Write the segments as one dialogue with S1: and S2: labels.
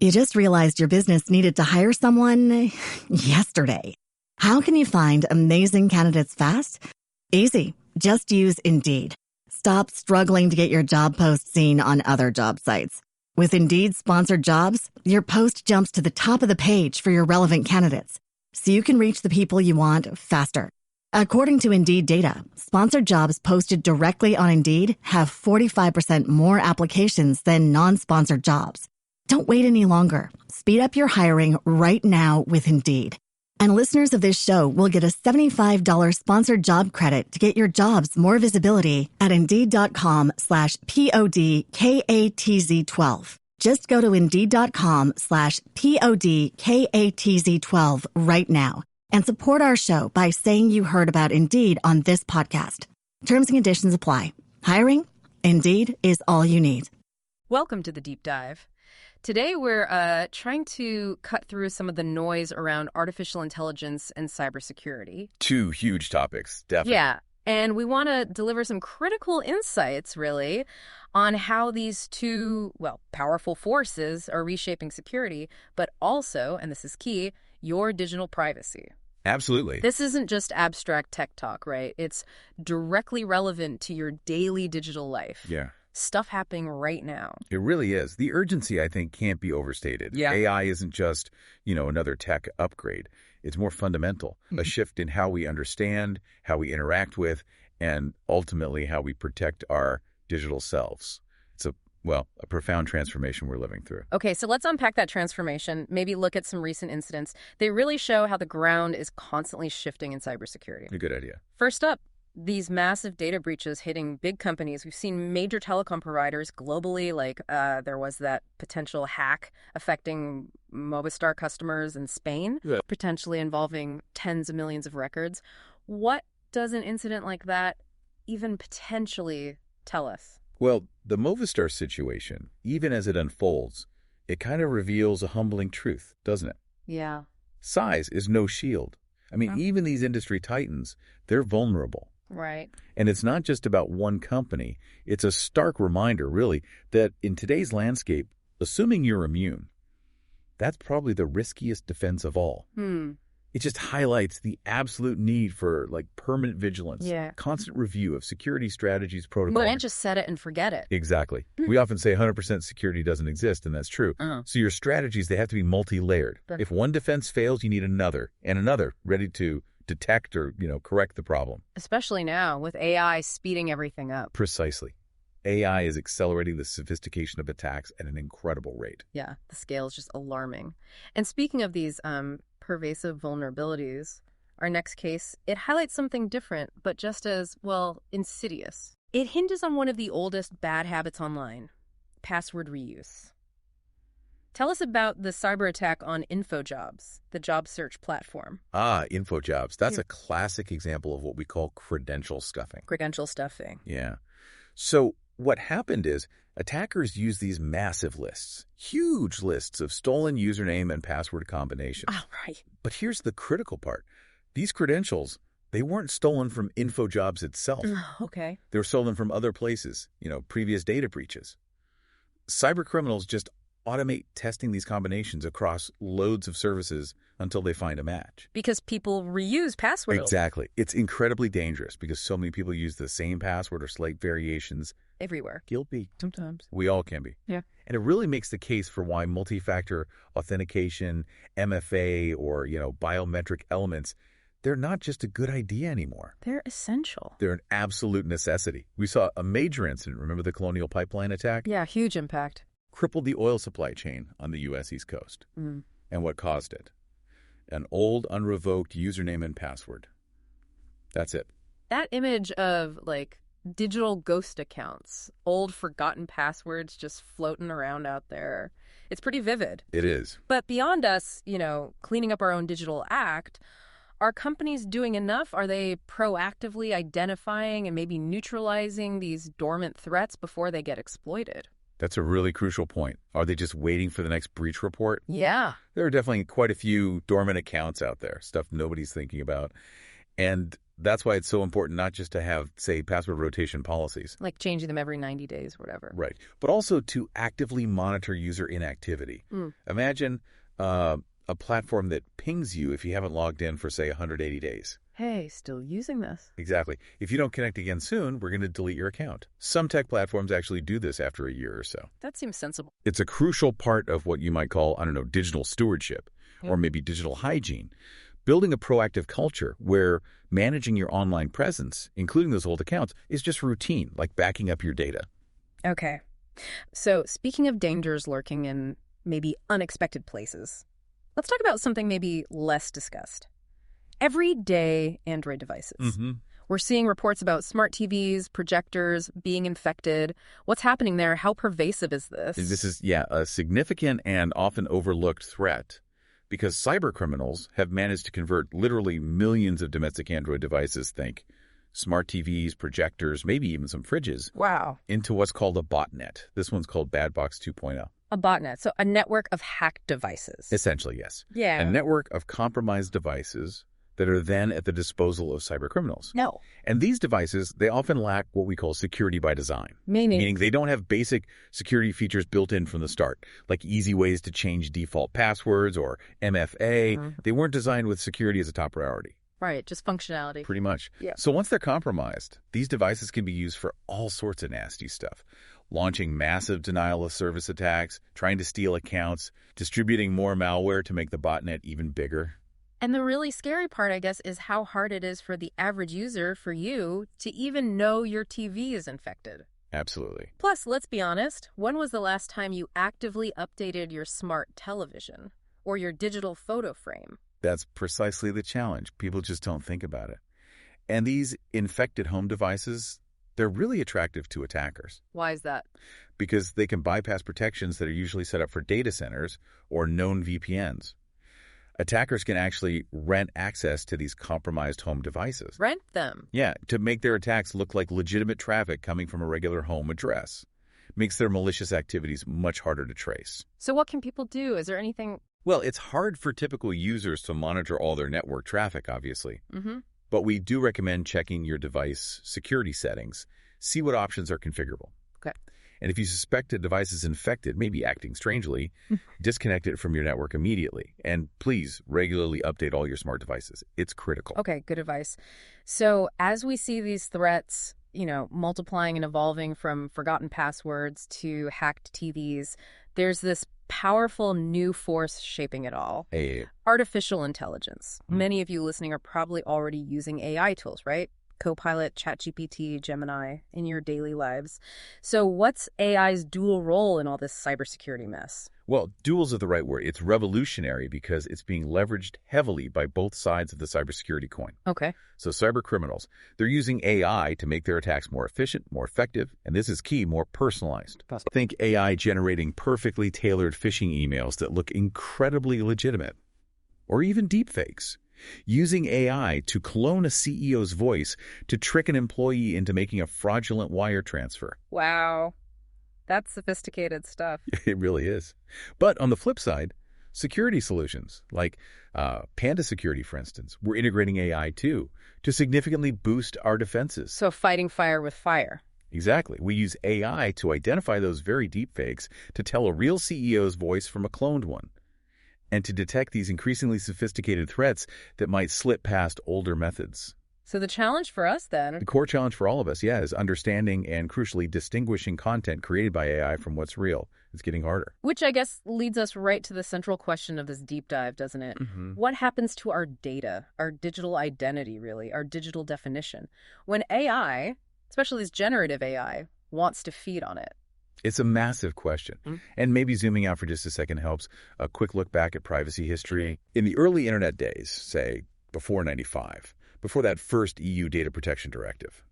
S1: You just realized your business needed to hire someone yesterday. How can you find amazing candidates fast? Easy. Just use Indeed. Stop struggling to get your job post seen on other job sites. With Indeed sponsored jobs, your post jumps to the top of the page for your relevant candidates, so you can reach the people you want faster. According to Indeed data, sponsored jobs posted directly on Indeed have 45% more applications than non-sponsored jobs. Don't wait any longer. Speed up your hiring right now with Indeed. And listeners of this show will get a $75 sponsored job credit to get your jobs more visibility at Indeed.com/PODKATZ12. Just go to Indeed.com/PODKATZ12 right now and support our show by saying you heard about Indeed on this podcast. Terms and conditions apply. Hiring? Indeed is all you need.
S2: Welcome to the Deep Dive. Today, we're trying to cut through some of the noise around artificial intelligence and cybersecurity.
S3: Two huge topics, definitely.
S2: Yeah, and we want to deliver some critical insights, really, on how these two, powerful forces are reshaping security, but also, and this is key, your digital privacy.
S3: Absolutely.
S2: This isn't just abstract tech talk, right? It's directly relevant to your daily digital life.
S3: Yeah.
S2: Stuff happening right now.
S3: It really is. The urgency, I think, can't be overstated.
S2: Yeah.
S3: AI isn't just, another tech upgrade. It's more fundamental, a shift in how we understand, how we interact with, and ultimately how we protect our digital selves. It's a profound transformation we're living through.
S2: Okay, so let's unpack that transformation, maybe look at some recent incidents. They really show how the ground is constantly shifting in cybersecurity.
S3: A good idea.
S2: First up, these massive data breaches hitting big companies. We've seen major telecom providers globally, like there was that potential hack affecting Movistar customers in Spain, potentially involving tens of millions of records. What does an incident like that even potentially tell us?
S3: Well, the Movistar situation, even as it unfolds, it kind of reveals a humbling truth, doesn't it?
S2: Yeah.
S3: Size is no shield. I mean, even these industry titans, they're vulnerable.
S2: Right.
S3: And it's not just about one company. It's a stark reminder, really, that in today's landscape, assuming you're immune, that's probably the riskiest defense of all. It just highlights the absolute need for permanent vigilance, constant review of security strategies, protocols.
S2: Well, and just set it and forget it.
S3: Exactly. We often say 100% security doesn't exist, and that's true. So your strategies, they have to be multi-layered. If one defense fails, you need another and another ready to detect or, correct the problem.
S2: Especially now with AI speeding everything up.
S3: Precisely. AI is accelerating the sophistication of attacks at an incredible rate.
S2: Yeah, the scale is just alarming. And speaking of these pervasive vulnerabilities, our next case, it highlights something different, but just as, insidious. It hinges on one of the oldest bad habits online, password reuse. Tell us about the cyber attack on Infojobs, the job search platform.
S3: Infojobs. That's a classic example of what we call credential stuffing.
S2: Credential stuffing.
S3: Yeah. So what happened is attackers use these massive lists, huge lists of stolen username and password combinations.
S2: Oh, right.
S3: But here's the critical part. These credentials, they weren't stolen from Infojobs itself.
S2: Okay.
S3: They were stolen from other places, previous data breaches. Cybercriminals just automate testing these combinations across loads of services until they find a match.
S2: Because people reuse passwords.
S3: Exactly. It's incredibly dangerous because so many people use the same password or slight variations.
S2: Everywhere.
S3: Guilty.
S2: Sometimes.
S3: We all can be.
S2: Yeah.
S3: And it really makes the case for why multi-factor authentication, MFA, or, biometric elements, they're not just a good idea anymore.
S2: They're essential.
S3: They're an absolute necessity. We saw a major incident. Remember the Colonial Pipeline attack?
S2: Yeah, huge impact.
S3: Crippled the oil supply chain on the U.S. East Coast. And what caused it? An old, unrevoked username and password. That's it.
S2: That image of, digital ghost accounts, old forgotten passwords just floating around out there, it's pretty vivid.
S3: It is.
S2: But beyond us, cleaning up our own digital act, are companies doing enough? Are they proactively identifying and maybe neutralizing these dormant threats before they get exploited?
S3: That's a really crucial point. Are they just waiting for the next breach report?
S2: Yeah.
S3: There are definitely quite a few dormant accounts out there, stuff nobody's thinking about. And that's why it's so important not just to have, say, password rotation policies.
S2: Like changing them every 90 days or whatever.
S3: Right. But also to actively monitor user inactivity. Imagine a platform that pings you if you haven't logged in for, say, 180 days.
S2: Hey, still using this.
S3: Exactly. If you don't connect again soon, we're going to delete your account. Some tech platforms actually do this after a year or so.
S2: That seems sensible.
S3: It's a crucial part of what you might call, digital stewardship, or maybe digital hygiene. Building a proactive culture where managing your online presence, including those old accounts, is just routine, like backing up your data.
S2: Okay. So speaking of dangers lurking in maybe unexpected places, let's talk about something maybe less discussed. Everyday Android devices. We're seeing reports about smart TVs, projectors being infected. What's happening there? How pervasive is this?
S3: This is, a significant and often overlooked threat because cybercriminals have managed to convert literally millions of domestic Android devices, think smart TVs, projectors, maybe even some fridges, into what's called a botnet. This one's called Bad Box 2.0.
S2: A botnet, so a network of hacked devices.
S3: Essentially, yes.
S2: Yeah.
S3: A network of compromised devices that are then at the disposal of cybercriminals.
S2: No.
S3: And these devices, they often lack what we call security by design. Meaning they don't have basic security features built in from the start, like easy ways to change default passwords or MFA. They weren't designed with security as a top priority.
S2: Right, just functionality.
S3: Pretty much.
S2: Yeah.
S3: So once they're compromised, these devices can be used for all sorts of nasty stuff. Launching massive denial-of-service attacks, trying to steal accounts, distributing more malware to make the botnet even bigger.
S2: And the really scary part, I guess, is how hard it is for the average user, for you, to even know your TV is infected.
S3: Absolutely.
S2: Plus, let's be honest, when was the last time you actively updated your smart television or your digital photo frame?
S3: That's precisely the challenge. People just don't think about it. And these infected home devices, they're really attractive to attackers.
S2: Why is that?
S3: Because they can bypass protections that are usually set up for data centers or known VPNs. Attackers can actually rent access to these compromised home devices.
S2: Rent them?
S3: Yeah, to make their attacks look like legitimate traffic coming from a regular home address. Makes their malicious activities much harder to trace.
S2: So what can people do? Is there anything?
S3: Well, it's hard for typical users to monitor all their network traffic, obviously. But we do recommend checking your device security settings. See what options are configurable.
S2: Okay.
S3: And if you suspect a device is infected, maybe acting strangely, disconnect it from your network immediately. And please regularly update all your smart devices. It's critical.
S2: Okay, good advice. So as we see these threats, multiplying and evolving from forgotten passwords to hacked TVs, there's this powerful new force shaping it all. Artificial intelligence. Many of you listening are probably already using AI tools, right? Copilot, ChatGPT, Gemini in your daily lives. So what's AI's dual role in all this cybersecurity mess?
S3: Well, dual's are the right word. It's revolutionary because it's being leveraged heavily by both sides of the cybersecurity coin.
S2: Okay.
S3: So cybercriminals, they're using AI to make their attacks more efficient, more effective, and this is key, more personalized. Think AI generating perfectly tailored phishing emails that look incredibly legitimate, or even deepfakes. Using AI to clone a CEO's voice to trick an employee into making a fraudulent wire transfer.
S2: Wow. That's sophisticated stuff.
S3: It really is. But on the flip side, security solutions like Panda Security, for instance, we're integrating AI too to significantly boost our defenses.
S2: So fighting fire with fire.
S3: Exactly. We use AI to identify those very deepfakes to tell a real CEO's voice from a cloned one, and to detect these increasingly sophisticated threats that might slip past older methods.
S2: So the challenge for us then?
S3: The core challenge for all of us, is understanding and crucially distinguishing content created by AI from what's real. It's getting harder.
S2: Which I guess leads us right to the central question of this deep dive, doesn't it? What happens to our data, our digital identity, really, our digital definition, when AI, especially this generative AI, wants to feed on it?
S3: It's a massive question. And maybe zooming out for just a second helps. A quick look back at privacy history. In the early internet days, say before 95, before that first EU data protection directive,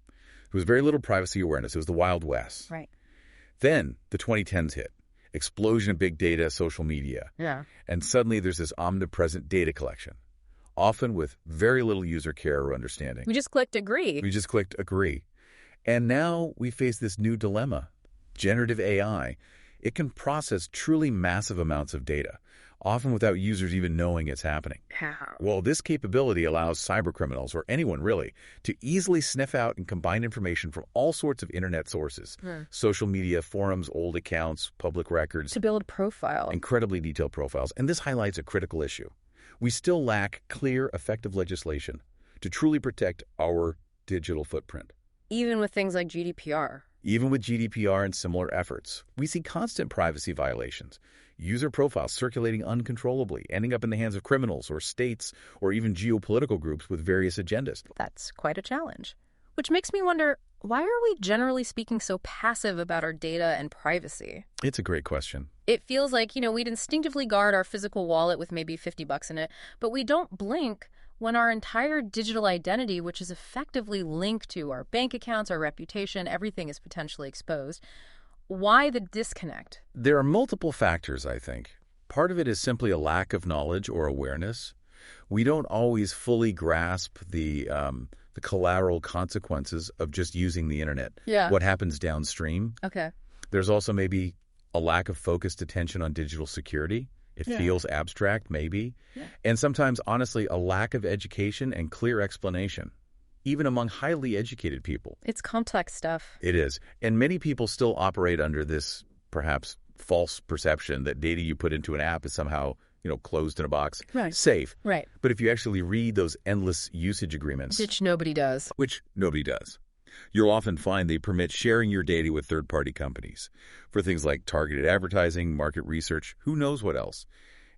S3: there was very little privacy awareness. It was the Wild West.
S2: Right.
S3: Then the 2010s hit. Explosion of big data, social media.
S2: Yeah.
S3: And suddenly there's this omnipresent data collection, often with very little user care or understanding.
S2: We just clicked agree.
S3: We just clicked agree. And now we face this new dilemma. Generative AI, It can process truly massive amounts of data, often without users even knowing it's happening.
S2: How?
S3: Well, this capability allows cybercriminals, or anyone really, to easily sniff out and combine information from all sorts of internet sources, social media, forums, old accounts, public records.
S2: To build a profile.
S3: Incredibly detailed profiles. And this highlights a critical issue. We still lack clear, effective legislation to truly protect our digital footprint.
S2: Even with things like GDPR.
S3: Even with GDPR and similar efforts, we see constant privacy violations, user profiles circulating uncontrollably, ending up in the hands of criminals or states or even geopolitical groups with various agendas.
S2: That's quite a challenge. Which makes me wonder, why are we generally speaking so passive about our data and privacy?
S3: It's a great question.
S2: It feels like, we'd instinctively guard our physical wallet with maybe $50 in it, but we don't blink when our entire digital identity, which is effectively linked to our bank accounts, our reputation, everything is potentially exposed. Why the disconnect?
S3: There are multiple factors, I think. Part of it is simply a lack of knowledge or awareness. We don't always fully grasp the collateral consequences of just using the internet.
S2: Yeah.
S3: What happens downstream.
S2: Okay.
S3: There's also maybe a lack of focused attention on digital security. It feels abstract, maybe. Yeah. And sometimes, honestly, a lack of education and clear explanation, even among highly educated people.
S2: It's complex stuff.
S3: It is. And many people still operate under this, perhaps, false perception that data you put into an app is somehow, closed in a box, safe.
S2: Right.
S3: But if you actually read those endless usage agreements...
S2: Which nobody does.
S3: You'll often find they permit sharing your data with third-party companies for things like targeted advertising, market research, who knows what else.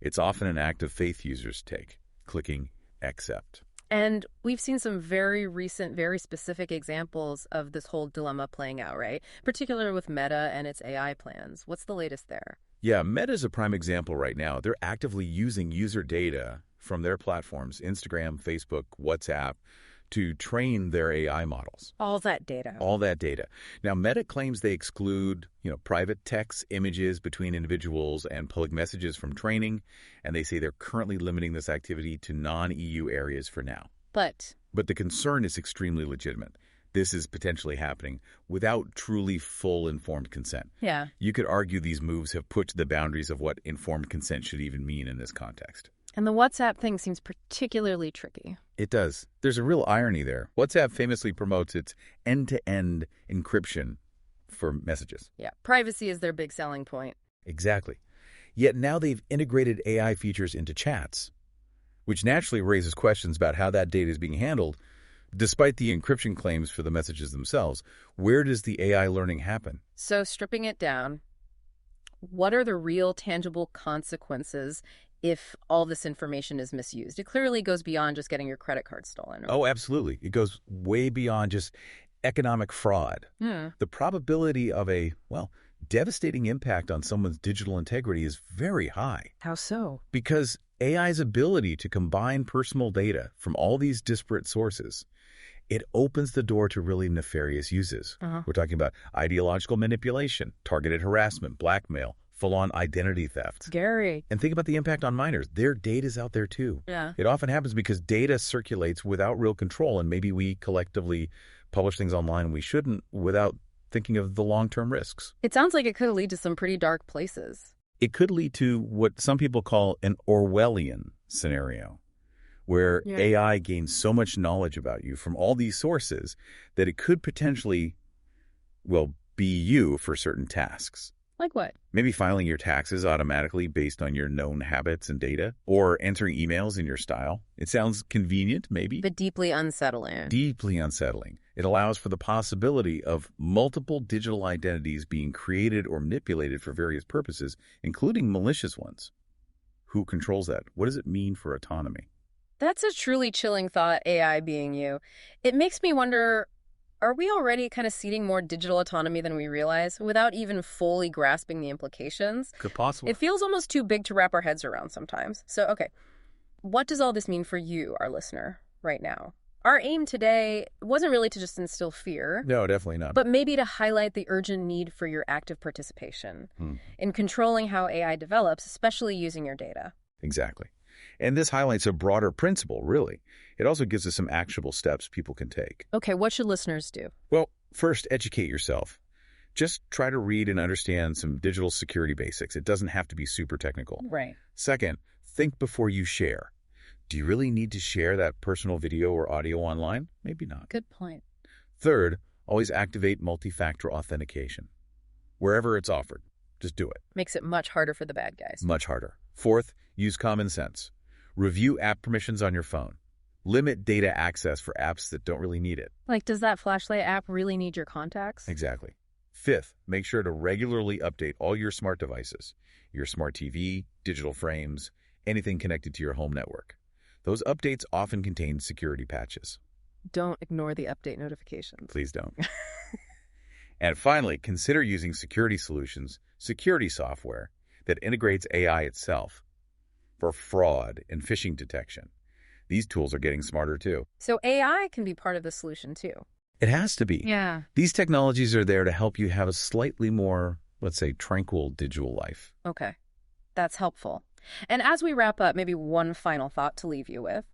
S3: It's often an act of faith users take, clicking accept.
S2: And we've seen some very recent, very specific examples of this whole dilemma playing out, right? Particularly with Meta and its AI plans. What's the latest there?
S3: Yeah, Meta's a prime example right now. They're actively using user data from their platforms, Instagram, Facebook, WhatsApp, to train their AI models.
S2: All that data.
S3: Now, Meta claims they exclude, private texts, images between individuals, and public messages from training, and they say they're currently limiting this activity to non-EU areas for now.
S2: But
S3: the concern is extremely legitimate. This is potentially happening without truly full informed consent.
S2: Yeah.
S3: You could argue these moves have pushed the boundaries of what informed consent should even mean in this context.
S2: And the WhatsApp thing seems particularly tricky.
S3: It does. There's a real irony there. WhatsApp famously promotes its end-to-end encryption for messages.
S2: Yeah, privacy is their big selling point.
S3: Exactly. Yet now they've integrated AI features into chats, which naturally raises questions about how that data is being handled. Despite the encryption claims for the messages themselves, where does the AI learning happen?
S2: So stripping it down, what are the real tangible consequences if all this information is misused? It clearly goes beyond just getting your credit card stolen.
S3: Oh, absolutely. It goes way beyond just economic fraud. The probability of a, devastating impact on someone's digital integrity is very high.
S2: How so?
S3: Because AI's ability to combine personal data from all these disparate sources, it opens the door to really nefarious uses. We're talking about ideological manipulation, targeted harassment, blackmail, full-on identity theft.
S2: Scary.
S3: And think about the impact on minors. Their data's out there too.
S2: Yeah.
S3: It often happens because data circulates without real control, and maybe we collectively publish things online we shouldn't without thinking of the long-term risks.
S2: It sounds like it could lead to some pretty dark places.
S3: It could lead to what some people call an Orwellian scenario, where AI gains so much knowledge about you from all these sources that it could potentially, be you for certain tasks.
S2: Like what?
S3: Maybe filing your taxes automatically based on your known habits and data, or answering emails in your style. It sounds convenient, maybe.
S2: But deeply unsettling.
S3: Deeply unsettling. It allows for the possibility of multiple digital identities being created or manipulated for various purposes, including malicious ones. Who controls that? What does it mean for autonomy?
S2: That's a truly chilling thought, AI being you. It makes me wonder, are we already kind of ceding more digital autonomy than we realize without even fully grasping the implications?
S3: Could possibly.
S2: It feels almost too big to wrap our heads around sometimes. So, okay, what does all this mean for you, our listener, right now? Our aim today wasn't really to just instill fear.
S3: No, definitely not.
S2: But maybe to highlight the urgent need for your active participation in controlling how AI develops, especially using your data.
S3: Exactly. And this highlights a broader principle, really. It also gives us some actionable steps people can take.
S2: Okay, what should listeners do?
S3: Well, first, educate yourself. Just try to read and understand some digital security basics. It doesn't have to be super technical.
S2: Right.
S3: Second, think before you share. Do you really need to share that personal video or audio online? Maybe not.
S2: Good point.
S3: Third, always activate multi-factor authentication. Wherever it's offered, just do it.
S2: Makes it much harder for the bad guys.
S3: Much harder. Fourth, use common sense. Review app permissions on your phone. Limit data access for apps that don't really need it.
S2: Like, does that flashlight app really need your contacts?
S3: Exactly. Fifth, make sure to regularly update all your smart devices, your smart TV, digital frames, anything connected to your home network. Those updates often contain security patches.
S2: Don't ignore the update notifications.
S3: Please don't. And finally, consider using security solutions, security software that integrates AI itself for fraud and phishing detection. These tools are getting smarter too.
S2: So AI can be part of the solution too.
S3: It has to be.
S2: Yeah.
S3: These technologies are there to help you have a slightly more, let's say, tranquil digital life.
S2: Okay. That's helpful. And as we wrap up, maybe one final thought to leave you with.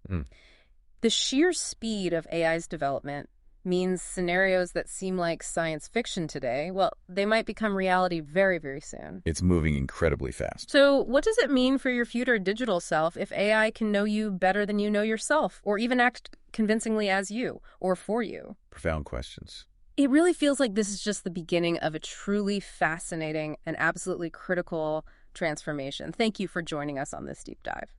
S2: The sheer speed of AI's development means scenarios that seem like science fiction today, well, they might become reality very, very soon.
S3: It's moving incredibly fast.
S2: So what does it mean for your future digital self if AI can know you better than you know yourself, or even act convincingly as you, or for you?
S3: Profound questions.
S2: It really feels like this is just the beginning of a truly fascinating and absolutely critical transformation. Thank you for joining us on this deep dive.